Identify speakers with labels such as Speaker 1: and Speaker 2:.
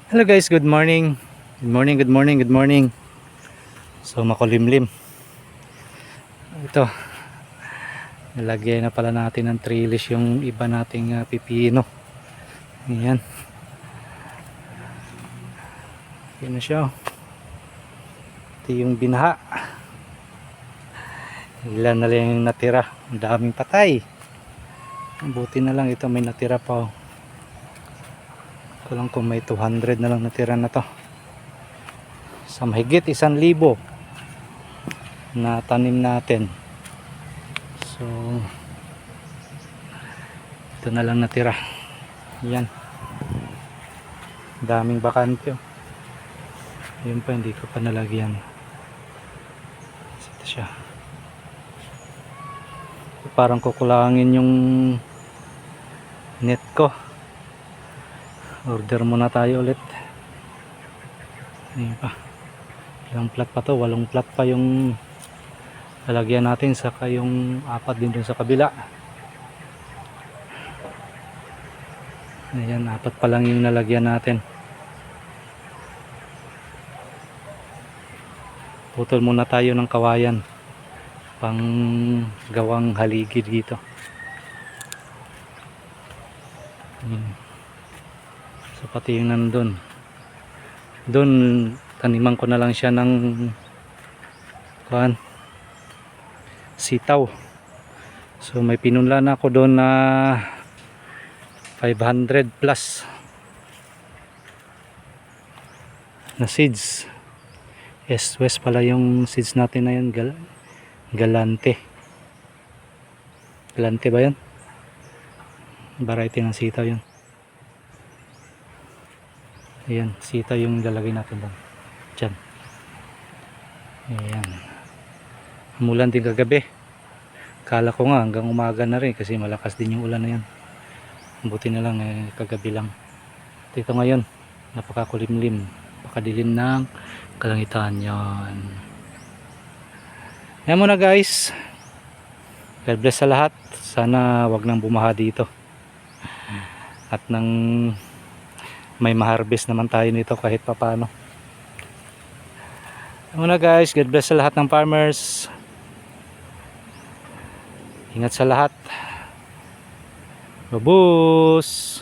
Speaker 1: Hello guys, good morning. Good morning, good morning, good morning. So makulimlim. Ito, nilagyan na pala natin ng trellis yung iba nating pipino. Ayan. Ayan na siya. Ito yung binaha. Ilan na lang yung natira. Ang daming patay. Buti na lang ito may natira pa. Ito lang kung may 200 na lang natira na to. Sa mahigit 1,000 na tanim natin. So ito na lang natira. Yan, daming bakante. Yun pa, hindi ko pa nalagyan. Ito siya. Parang kukulangin yung net ko. Order muna tayo ulit. Ayun pa, ilang plat pa to, 8 plat pa yung lalagyan natin, saka yung 4 din dun sa kabila. Ayan, 4 pa lang yung nalagyan natin. Putol muna tayo ng kawayan pang gawang haligid dito. So pati yung nandun, doon taniman ko na lang siya ng sitaw. So may pinunlan ako doon na 500 plus na seeds. West pala yung seeds natin na yun. Galante ba yun? Variety ng sitaw yun. Ayan, sitaw yung lalagay natin doon. Diyan. Ayan. Umulan din kagabi. Kala ko nga hanggang umaga na rin kasi malakas din yung ulan na yan. Buti na lang kagabi lang. Ito ngayon, napakakulimlim, napakadilim ng kalangitan yan. Ayan muna guys. God bless sa lahat. Sana wag nang bumaha dito. At nang may ma-harvest naman tayo nito kahit papano. Ayan muna guys. God bless sa lahat ng farmers. Ingat sa lahat. Babus!